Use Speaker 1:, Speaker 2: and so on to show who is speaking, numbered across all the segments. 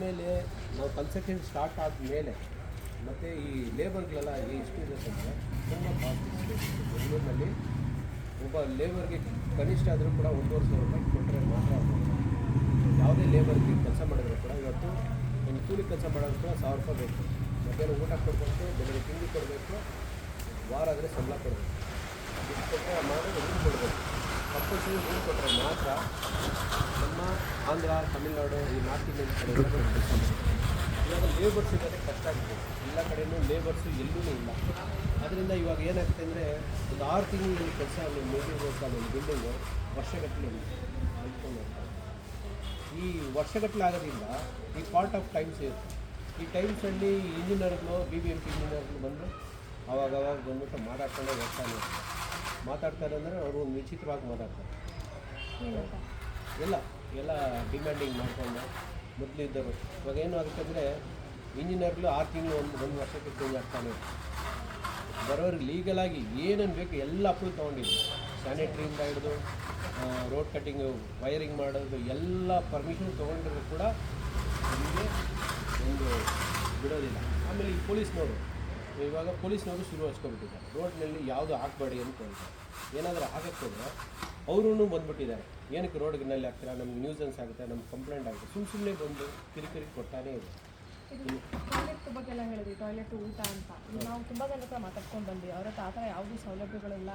Speaker 1: ಮೇಲೆ ನಾವು construction start ಆದಮೇಲೆ ಮತ್ತು ಈ ಲೇಬರ್ಗಳೆಲ್ಲ ಎಷ್ಟಿದೆ ಅಂದರೆ ತುಂಬ ಕಾಸ್ಟ್. ಬೆಂಗಳೂರಿನಲ್ಲಿ ಒಬ್ಬ ಲೇಬರ್ಗೆ ಕನಿಷ್ಠ ಆದರೂ ಕೂಡ 1,500 ರೂಪಾಯಿ ಕೊಟ್ಟರೆ ಮಾತ್ರ ಯಾವುದೇ ಲೇಬರ್ಗೆ ಕೆಲಸ ಮಾಡಿದ್ರು ಕೂಡ ಇವತ್ತು ಒಂದು ಕೂಲಿ ಕೆಲಸ ಮಾಡೋದು ಕೂಡ 1,000 ರೂಪಾಯಿ ಬೇಕು. ಮಧ್ಯಾಹ್ನ ಊಟ ಕೊಡಬೇಕು, ಬೆಳಗ್ಗೆ ತಿಂಡಿ ಕೊಡಬೇಕು, ವಾರ ಆದರೆ ಸಂಬಳ ಕೊಡಬೇಕು. ಇಷ್ಟು ಕೊಟ್ಟರೆ ಮಾಡಿ ರೂಮ್ ಕೊಡಬೇಕು. ಕಂಪಲ್ಸರಿ ರೂಮ್ ಕೊಟ್ಟರೆ ಮಾತ್ರ ನಮ್ಮ ಆಂಧ್ರ, ತಮಿಳುನಾಡು, ಈ ನಾರ್ತ್ ಇಂಡಿಯನ್ ಕಡೆ ಇವಾಗ ಲೇಬರ್ ಸಿಗೋದೇ ಕಷ್ಟ ಆಗಿದೆ. ಎಲ್ಲ ಕಡೆಯೂ ಲೇಬರ್ಸು ಎಲ್ಲೂ ಇಲ್ಲ. ಅದರಿಂದ ಇವಾಗ ಏನಾಗ್ತದೆ ಅಂದರೆ ಒಂದು 6 ತಿಂಗಳಲ್ಲಿ ಕೆಲಸ ಮುಗಿದಿರಬೇಕಾದ ಒಂದು ಬಿಲ್ಡಿಂಗು ವರ್ಷಗಟ್ಟಲೆ ನಿಂತ್ಕೊಂಡು ಹೋಗ್ತಾರೆ. ಈ ವರ್ಷಗಟ್ಟಲೆ ಆಗೋದ್ರಿಂದ ಈ ಪಾರ್ಟ್ ಆಫ್ ಟೈಮ್ಸ್ ಇರುತ್ತೆ. ಈ ಟೈಮ್ಸಲ್ಲಿ ಇಂಜಿನಿಯರ್ಗಳು BBMP ಇಂಜಿನಿಯರ್ಗಳು ಬಂದು ಅವಾಗ ಬಂದ್ಬಿಟ್ಟು ಮಾತಾಡ್ಕೊಂಡೇ ಹೋಗ್ತಾನೆ ಮಾತಾಡ್ತಾರೆ. ಅಂದರೆ ಅವರು ಒಂದು ವಿಚಿತ್ರವಾಗಿ ಮಾತಾಡ್ತಾರೆ. ಎಲ್ಲ ಡಿಮ್ಯಾಂಡಿಂಗ್ ಮಾಡಿಕೊಂಡು ಮೊದಲು ಇದ್ದರು. ಇವಾಗ ಏನು ಆಗುತ್ತೆ ಅಂದರೆ ಇಂಜಿನಿಯರ್ಗಳು 6 ತಿಂಗಳು ಒಂದು ವರ್ಷಕ್ಕೆ ಚೇಂಜ್ ಆಗ್ತಾನೆ. ಬರೋರಿಗೆ ಲೀಗಲಾಗಿ ಏನೇನು ಬೇಕು ಎಲ್ಲ ಅಪ್ರೂವ್ ತೊಗೊಂಡಿದ್ದು, ಸ್ಯಾನಿಟ್ರಿಯಿಂದ ಹಿಡಿದು ರೋಡ್ ಕಟ್ಟಿಂಗು, ವೈರಿಂಗ್ ಮಾಡೋದು ಎಲ್ಲ ಪರ್ಮಿಷನ್ ತೊಗೊಂಡ್ರೂ ಕೂಡ ನಮಗೆ ಒಂದು ಬಿಡೋದಿಲ್ಲ. ಆಮೇಲೆ ಈ ಇವಾಗ ಪೊಲೀಸ್ನವರು ಶುರು ಹಚ್ಕೊಂಡ್ಬಿಟ್ಟಿದ್ದಾರೆ. ರೋಡ್ನಲ್ಲಿ ಯಾವುದು ಹಾಕಬೇಡಿ ಅಂತ ಹೇಳ್ತಾರೆ. ಏನಾದರೂ ಹಾಕಕ್ಕೆ ಹೋದರೆ ಅವರೂ ಬಂದುಬಿಟ್ಟಿದ್ದಾರೆ. ಏನಕ್ಕೆ ರೋಡ್ನಲ್ಲಿ ಹಾಕ್ತೀರಾ, ನಮ್ಗೆ ನ್ಯೂಸೆನ್ಸ್ ಆಗುತ್ತೆ, ನಮ್ಗೆ ಕಂಪ್ಲೇಂಟ್ ಆಗುತ್ತೆ. ಸುಮ್ಮನೆ ಬಂದು ಕಿರಿಕಿರಿ ಕೊಡ್ತಾನೇ ಇದೆ.
Speaker 2: ಟಾಯ್ಲೆಟ್ ಬಗ್ಗೆ ಎಲ್ಲ ಹೇಳಿದ್ವಿ, ಟಾಯ್ಲೆಟ್ ಊಟ ಅಂತ ನಾವು ತುಂಬ ಜನ ಹತ್ರ ಮಾತಾಡ್ಕೊಂಡು ಬಂದ್ವಿ. ಅವ್ರ ಹತ್ರ ಆ ಥರ ಯಾವುದೂ ಸೌಲಭ್ಯಗಳೆಲ್ಲ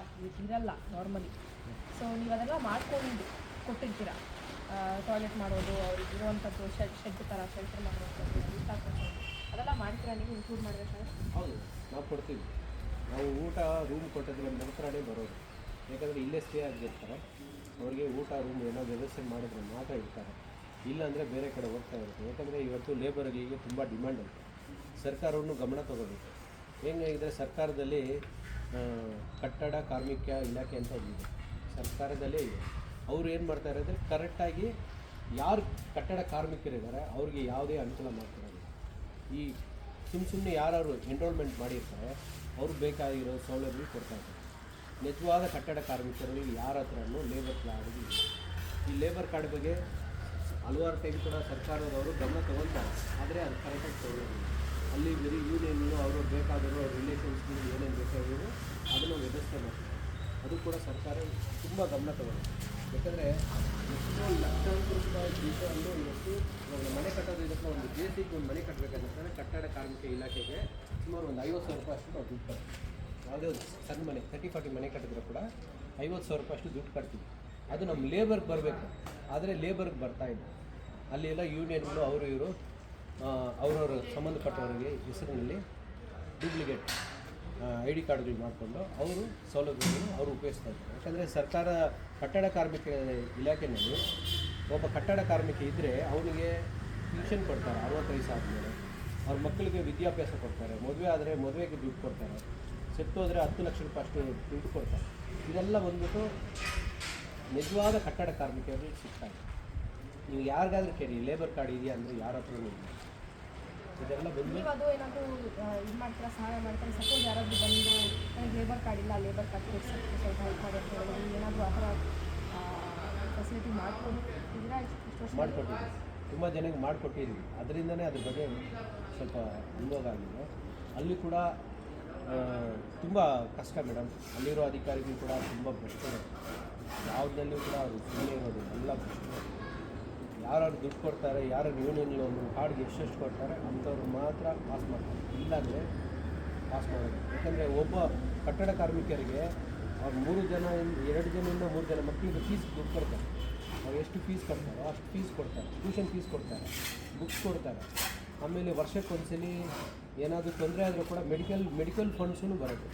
Speaker 2: ಇರಲ್ಲ ನಾರ್ಮಲಿ. ಸೊ ನೀವು ಅದೆಲ್ಲ ಮಾಡ್ಕೊಂಡು ಕೊಟ್ಟಿರ್ತೀರಾ, ಟಾಯ್ಲೆಟ್ ಮಾಡೋದು, ಅವ್ರಿಗೆ ಇರುವಂಥದ್ದು ಶೆಡ್ ಥರ ಶೆಲ್ಟರ್ ಮಾಡುವಂಥದ್ದು, ಊಟ ಕೊಡೋದು ಅದೆಲ್ಲ ಮಾಡ್ತೀರಾ ನೀವು ಇನ್ಕ್ಲೂಡ್ ಮಾಡಬೇಕಾದ್ರೆ?
Speaker 1: ಹೌದು, ನಾವು ಕೊಡ್ತೀವಿ. ನಾವು ಊಟ ರೂಮ್ ಕೊಟ್ಟಿದ್ರೆ ನಂತರನೇ ಬರೋದು. ಯಾಕಂದರೆ ಇಲ್ಲೇ ಸ್ಟೇ ಆಗಿರ್ತಾರೆ. ಅವ್ರಿಗೆ ಊಟ ರೂಮ್ ಏನೋ ವ್ಯವಸ್ಥೆ ಮಾಡಿದ್ರೆ ಮಾತ್ರ ಇರ್ತಾರೆ. ಇಲ್ಲಾಂದರೆ ಬೇರೆ ಕಡೆ ಹೋಗ್ತಾ ಇರುತ್ತೆ. ಯಾಕಂದರೆ ಇವತ್ತು ಲೇಬರ್ಗಳಿಗೆ ತುಂಬ ಡಿಮ್ಯಾಂಡ್ ಇದೆ. ಸರ್ಕಾರವನ್ನು ಗಮನ ತಗೋಬೇಕು. ಹೆಂಗಾಗಿದ್ದರೆ ಸರ್ಕಾರದಲ್ಲಿ ಕಟ್ಟಡ ಕಾರ್ಮಿಕ ಇಲಾಖೆ ಅಂತ ಒಂದಿದೆ, ಸರ್ಕಾರದಲ್ಲೇ ಇದೆ. ಅವ್ರು ಏನು ಮಾಡ್ತಾರೆ ಅಂದರೆ ಕರೆಕ್ಟಾಗಿ ಯಾರು ಕಟ್ಟಡ ಕಾರ್ಮಿಕರಿದ್ದಾರೆ ಅವ್ರಿಗೆ ಯಾವುದೇ ಅನುಕೂಲ ಮಾಡ್ತಿರೋದಿಲ್ಲ. ಈ ಸುಮ್ಮನೆ ಯಾರು ಎನ್ರೋಲ್ಮೆಂಟ್ ಮಾಡಿರ್ತಾರೆ ಅವ್ರಿಗೆ ಬೇಕಾಗಿರೋ ಸೌಲಭ್ಯ ಕೊಡ್ತಾಯಿದ್ದಾರೆ. ನಿಜವಾದ ಕಟ್ಟಡ ಕಾರ್ಮಿಕರಲ್ಲಿ ಯಾರ ಹತ್ರನೂ ಲೇಬರ್ ಕಾರ್ಡ್ ಇಲ್ಲ. ಈ ಲೇಬರ್ ಕಾರ್ಡ್ ಬಗ್ಗೆ ಹಲವಾರು ಟೈಮ್ ಕೂಡ ಸರ್ಕಾರದವರು ಗಮನ ತಗೊಳ್ತಾರೆ, ಆದರೆ ಅದು ಕರೆಕ್ಟಾಗಿ ತಗೊಳ್ಳೋದಿಲ್ಲ. ಅಲ್ಲಿ ಬರೀ ಯೂನಿಯನ್ನು ಅವರು ಬೇಕಾದರೂ ಅವ್ರ ರಿಲೇಷನ್ಸ್ಗಳು ಏನೇನು ಬೇಕಾಗಿರೋ ಅದನ್ನು ವ್ಯವಸ್ಥೆ ಮಾಡ್ತಾರೆ. ಅದು ಕೂಡ ಸರ್ಕಾರ ತುಂಬ ಗಮನ ತಗೊಳ್ಳುತ್ತೆ. ಯಾಕಂದರೆ ಎಷ್ಟೋ ಲಕ್ಷಾಂತರ ರೂಪಾಯಿ ಜೀತವನ್ನು ಇವತ್ತು ಮನೆ ಕಟ್ಟೋದು. ಇದಕ್ಕೆ ಒಂದು ಬೇಸಿಕ್ ಒಂದು ಮನೆ ಕಟ್ಟಬೇಕಾದ್ರೆ ಕಟ್ಟಡ ಕಾರ್ಮಿಕ ಇಲಾಖೆಗೆ ಸುಮಾರು ಒಂದು 50,000 ರೂಪಾಯಿ ಅಷ್ಟು ನಾವು ದುಡ್ಡು ಕಟ್ತೀವಿ. ಯಾವುದೇ ಒಂದು ಸಣ್ಣ ಮನೆ 30-40 ಮನೆ ಕಟ್ಟಿದ್ರು ಕೂಡ 50,000 ರೂಪಾಯಿ ಅಷ್ಟು ದುಡ್ಡು ಕಟ್ತೀವಿ. ಅದು ನಮ್ಮ ಲೇಬರ್ಗೆ ಬರಬೇಕು, ಆದರೆ ಲೇಬರ್ಗೆ ಬರ್ತಾಯಿಲ್ಲ. ಅಲ್ಲಿ ಎಲ್ಲ ಯೂನಿಯನ್ಗಳು ಅವರು ಇವರು ಅವ್ರವ್ರ ಸಂಬಂಧಪಟ್ಟವರಿಗೆ ಹೆಸರಿನಲ್ಲಿ ಡೂಪ್ಲಿಕೇಟ್ ID ಕಾರ್ಡ್ಗಳು ಮಾಡಿಕೊಂಡು ಅವರು ಸೌಲಭ್ಯಗಳನ್ನು ಅವರು ಉಪಯೋಗಿಸ್ತಾ ಇದ್ದಾರೆ. ಯಾಕಂದರೆ ಸರ್ಕಾರ ಕಟ್ಟಡ ಕಾರ್ಮಿಕ ಇಲಾಖೆಯಲ್ಲಿ ಒಬ್ಬ ಕಟ್ಟಡ ಕಾರ್ಮಿಕ ಇದ್ದರೆ ಅವನಿಗೆ ಪೆನ್ಷನ್ ಕೊಡ್ತಾರೆ 60 ವಯಸ್ಸು ಆದಮೇಲೆ. ಅವ್ರ ಮಕ್ಕಳಿಗೆ ವಿದ್ಯಾಭ್ಯಾಸ ಕೊಡ್ತಾರೆ, ಮದುವೆ ಆದರೆ ಮದುವೆಗೆ ದುಡ್ಡು ಕೊಡ್ತಾರೆ, ಸೆತ್ತೋದರೆ 10 ಲಕ್ಷ ರೂಪಾಯಿ ಅಷ್ಟು ದುಡ್ಡು ಕೊಡ್ತಾರೆ. ಇದೆಲ್ಲ ಬಂದ್ಬಿಟ್ಟು ನಿಜವಾದ ಕಟ್ಟಡ ಕಾರ್ಮಿಕರಿಗೆ ಸಿಗ್ತಾರೆ. ನೀವು ಯಾರಿಗಾದ್ರೂ ಕೇಳಿ ಲೇಬರ್ ಕಾರ್ಡ್ ಇದೆಯಾ ಅಂದರೆ ಯಾರ ಹತ್ರ ಇಲ್ಲ. ಇದೆಲ್ಲ ಬಂದು
Speaker 2: ಅದು ಏನಾದರೂ ಇದು ಮಾಡ್ತಾರೆ, ಸಹಾಯ ಮಾಡ್ತಾರೆ. ಸಪೋಸ್ ಯಾರಾದರೂ ಬಂದು ನನಗೆ ಲೇಬರ್ ಕಾರ್ಡ್ ಇಲ್ಲ, ಲೇಬರ್ ಕಾರ್ಡ್ ಕೊಡ್ಸೋಕ್ಕೆ ಸ್ವಲ್ಪ ಹೆಲ್ಪ್ ಮಾಡಿ ಅಂತ ಹೇಳಿದ್ರೆ ಏನಾದರೂ ಆ ಥರ ಫೆಸಿಲಿಟಿ
Speaker 1: ಮಾಡಿಕೊಟ್ಟಿದ್ದೀವಿ. ತುಂಬ ಜನಕ್ಕೆ ಮಾಡಿಕೊಟ್ಟಿದ್ದೀವಿ. ಅದರಿಂದನೇ ಅದ್ರ ಬಗ್ಗೆ ಸ್ವಲ್ಪ ವಿರೋಧ ಆಗಿದೆ. ಅಲ್ಲಿ ಕೂಡ ತುಂಬ ಕಷ್ಟ ಮೇಡಮ್. ಅಲ್ಲಿರೋ ಅಧಿಕಾರಿಗಳು ಕೂಡ ತುಂಬ ಭ್ರಷ್ಟರು. ಯಾವುದರಲ್ಲೂ ಕೂಡ ಅವರು ಸುಮ್ಮನೆ ಇರೋದಿಲ್ಲ, ಎಲ್ಲ ಭ್ರಷ್ಟರು. ಯಾರು ದುಡ್ಡು ಕೊಡ್ತಾರೆ, ಯಾರು ಯೂನಿಯನ್ ಒಂದು ಕಾರ್ಡ್ಗೆ ಎಷ್ಟು ಕೊಡ್ತಾರೆ ಅಂಥವ್ರು ಮಾತ್ರ ಪಾಸ್ ಮಾಡ್ತಾರೆ, ಇಲ್ಲಾಂದರೆ ಪಾಸ್ ಮಾಡೋದು. ಯಾಕಂದರೆ ಒಬ್ಬ ಕಟ್ಟಡ ಕಾರ್ಮಿಕರಿಗೆ ಅವ್ರು 2 ಜನರಿಂದ 3 ಜನ ಮಕ್ಕಳಿಗೆ ಫೀಸ್ ದುಡ್ಡು ಕೊಡ್ತಾರೆ. ಅವ್ರು ಎಷ್ಟು ಫೀಸ್ ಕೊಡ್ತಾರೋ ಅಷ್ಟು ಫೀಸ್ ಕೊಡ್ತಾರೆ, ಟ್ಯೂಷನ್ ಫೀಸ್ ಕೊಡ್ತಾರೆ, ಬುಕ್ಸ್ ಕೊಡ್ತಾರೆ. ಆಮೇಲೆ ವರ್ಷಕ್ಕೊಂದ್ಸಲಿ ಏನಾದರೂ ತೊಂದರೆ ಆದರೂ ಕೂಡ ಮೆಡಿಕಲ್ ಫಂಡ್ಸೂ ಬರುತ್ತೆ.